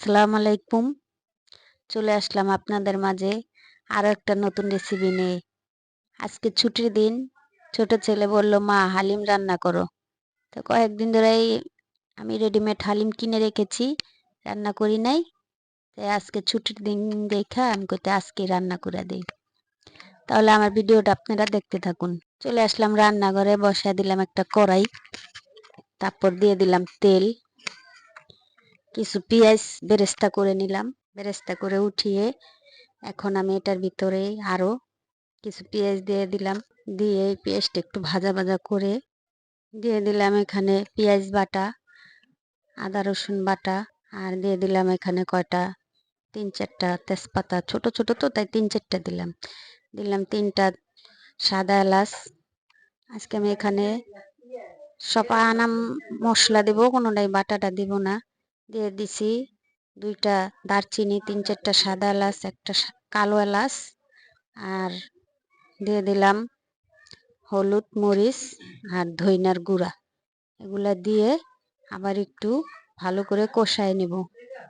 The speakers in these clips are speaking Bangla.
আসসালামু আলাইকুম। চলে আসলাম আপনাদের মাঝে আরো একটা নতুন রেসিপি নিয়ে। আজকে ছুটির দিন। ছোট ছেলে বলল, মা হালিম রান্না করো। তো কয়েকদিন ধরেই আমি রেডিমেড হালিম কিনে রেখেছি, রান্না করি নাই। তাই আজকে ছুটির দিন দেখা আমি কইতে আজকে রান্না করে দিই। তাহলে আমার ভিডিওটা আপনারা দেখতে থাকুন। চলে আসলাম রান্নাঘরে, বসায় দিলাম একটা কড়াই, তারপর দিয়ে দিলাম তেল, কিছু পেঁয়াজ বেরেস্তা করে নিলাম। বেরেস্তা করে উঠিয়ে এখন আমি এটার ভিতরে আরো কিছু পেঁয়াজ দিয়ে দিলাম। দিয়ে পেঁয়াজটা একটু ভাজা ভাজা করে দিয়ে দিলাম এখানে পেঁয়াজ বাটা, আদা রসুন বাটা, আর দিয়ে দিলাম এখানে কয়টা 3-4টা তেজপাতা, ছোট ছোট তো তাই 3-4টা দিলাম। দিলাম 3টা সাদা এলাচ। আজকে আমি এখানে সব আনাম মশলা দিব, কোনোটাই বাটাটা দিব না। দিয়ে দিছি 2টা দারচিনি, 3-4টা সাদা এলাচ, একটা কালো এলাচ, আর দিয়ে দিলাম হলুদ, মরিচ আর ধইনার গুঁড়া। এগুলা দিয়ে আবার একটু ভালো করে কষায় নেব।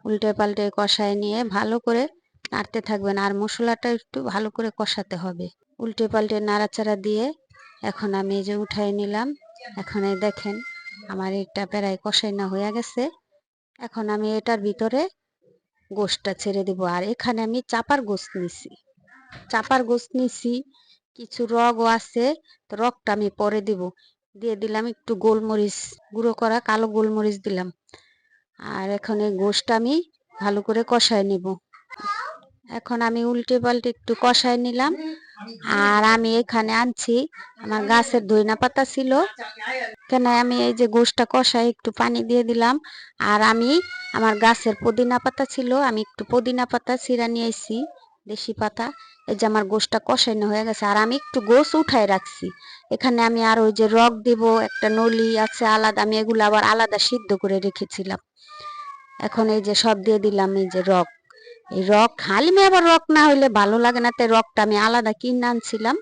উল্টে পাল্টে কষায় নিয়ে ভালো করে নাড়তে থাকবেন, আর মশলাটা একটু ভালো করে কষাতে হবে। উল্টে পাল্টে নাড়াচাড়া দিয়ে এখন আমি এই যে উঠাই নিলাম। এখন এই দেখেন আমার এটা প্রায় কষাইনা হয়ে গেছে। এখন আমি এটার ভিতরে গোশটা ছেড়ে দিব। আর এখানে আমি চাপার গোশ নিছি, কিছু রগও আছে, তো রগটা আমি পরে দিব। দিয়ে দিলাম একটু গোলমরিচ গুঁড়ো করা, কালো গোলমরিচ দিলাম। আর এখন এই গোশটা আমি ভালো করে কষায় নিব। এখন আমি উল্টে পাল্টে একটু কষায় নিলাম। আর আমি এখানে আনছি আমার গাছের ধইনা পাতা ছিল, কেন আমি এই যে গোশটা কষায় একটু পানি দিয়ে দিলাম। আর আমি আমার গাছের পুদিনা পাতা ছিল, আমি একটু পুদিনা পাতা ছিঁড়া নিয়ে এসেছি, দেশি পাতা। এই যে আমার গোশটা কষানো হয়ে গেছে, আর আমি একটু গোশ উঠায় রাখছি। এখানে আমি আর ওই যে রগ দিব, একটা নলি আছে আলাদা, আমি এগুলো আবার আলাদা সিদ্ধ করে রেখেছিলাম। এখন এই যে সব দিয়ে দিলাম, এই যে রগ, এই রগ হালিমে আবার রগ না হইলে ভালো লাগে না, তাই রগটা আমি আলাদা কিনে আনছিলাম।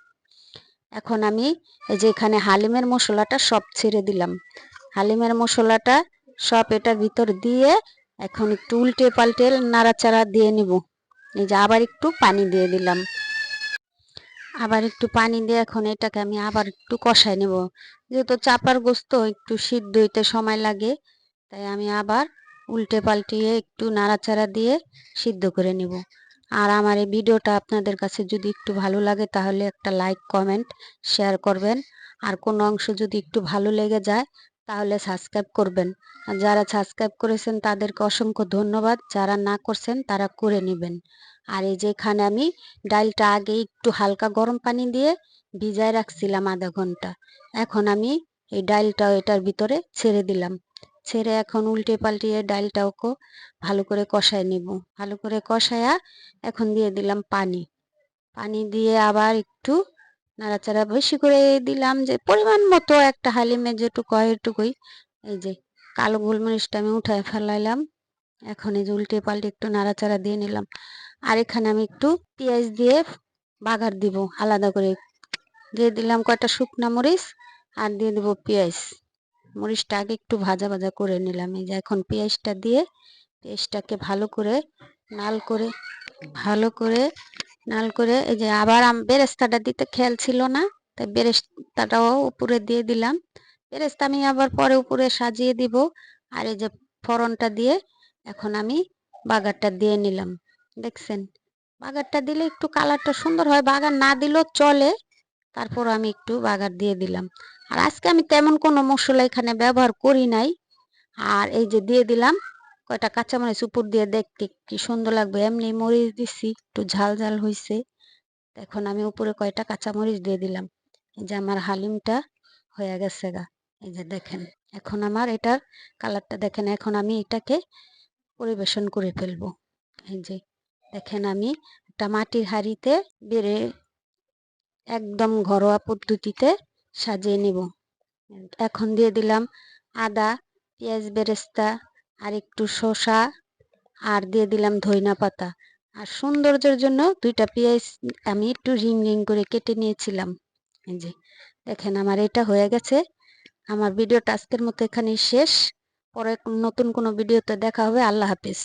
এখন আমি এই যে এখানে হালিমের মশলাটা সব ছেড়ে দিলাম। হালিমের মশলাটা সব এটার ভিতর দিয়ে এখন একটু উল্টে পাল্টে নাড়াচাড়া দিয়ে নিব। এই যে আবার একটু পানি দিয়ে দিলাম। আবার একটু পানি দিয়ে এখন এটাকে আমি আবার একটু কষাই নেব। যেহেতু চাপার গোস্ত একটু সিদ্ধ হইতে সময় লাগে, তাই আমি আবার উল্টে পাল্টিয়ে একটু নাড়াচাড়া দিয়ে সিদ্ধ করে নেব। আর আমার এই ভিডিওটা আপনাদের কাছে যদি একটু ভালো লাগে তাহলে একটা লাইক, কমেন্ট, শেয়ার করবেন। আর কোনো অংশ যদি একটু ভালো লেগে যায় তাহলে সাবস্ক্রাইব করবেন। আর যারা সাবস্ক্রাইব করেছেন তাদেরকে অসংখ্য ধন্যবাদ, যারা না করছেন তারা করে নেবেন। আর এই যে এখানে আমি ডালটা আগে একটু হালকা গরম পানি দিয়ে ভিজায় রাখছিলাম আধা ঘন্টা। এখন আমি এই ডালটাও এটার ভিতরে ছেড়ে দিলাম। ছেড়ে এখন উল্টে পাল্টিয়ে ডালটাও ভালো করে কষায় নিব। ভালো করে কষায়া এখন দিয়ে দিলাম পানি। পানি দিয়ে আবার একটু নাড়াচাড়া বেশি করে দিলাম, যে পরিমাণ মতো একটা হালিমে যেটুকু হয় এটুকুই। এই যে কালো গোলমরিচটা আমি উঠায় ফেলাইলাম। এখন এই যে উল্টে পাল্টে একটু নাড়াচাড়া দিয়ে নিলাম। আর এখানে আমি একটু পেঁয়াজ দিয়ে বাগার দিব আলাদা করে। দিয়ে দিলাম কয়টা শুকনা মরিচ, আর দিয়ে দিব পেঁয়াজ। মরিচটা আগে একটু ভাজা ভাজা করে নিলাম। এই যে এখন পেঁয়াজটা দিয়ে পেঁয়াজটাকে ভালো করে নাল করে এই যে আবার বেরেস্তাটা দিতে খেয়াল ছিল না, তাই বেরেস্তাটাও উপরে দিয়ে দিলাম। বেরেস্তা আমি আবার পরে উপরে সাজিয়ে দিব। আর এই যে ফোড়নটা দিয়ে এখন আমি বাগারটা দিয়ে নিলাম। দেখছেন, বাগারটা দিলে একটু কালারটা সুন্দর হয়, বাগার না দিলেও চলে, তারপর আমি একটু বাগার দিয়ে দিলাম। আর আজকে আমি তেমন কোনো মশলা এখানে ব্যবহার করি নাই। আর এই যে দিয়ে দিলাম কয়টা কাঁচামরিচ উপর দিয়ে, দেখতে কি সুন্দর লাগবে। এমনি মরিচ দিছি, একটু ঝাল ঝাল হয়েছে। এখন আমি উপরে কয়টা কাঁচামরিচ দিয়ে দিলাম। এই যে আমার হালিমটা হয়ে গেছে গা। এই যে দেখেন এখন আমার এটার কালারটা দেখেন। এখন আমি এটাকে পরিবেশন করে ফেলবো। এই যে দেখেন আমি একটা মাটির হাঁড়িতে বেড়ে একদম ঘরোয়া পদ্ধতিতে সাজিয়ে নিব। এখন দিয়ে দিলাম আদা, পেঁয়াজ বেরেস্তা, আর একটু শসা, আর দিয়ে দিলাম ধইনা পাতা। আর সৌন্দর্যের জন্য 2টা পেঁয়াজ আমি একটু রিং রিং করে কেটে নিয়েছিলাম। এই যে দেখেন আমার এটা হয়ে গেছে। আমার ভিডিওটা আজকের মতো এখানেই শেষ। পরে নতুন কোনো ভিডিওতে দেখা হবে। আল্লাহ হাফেজ।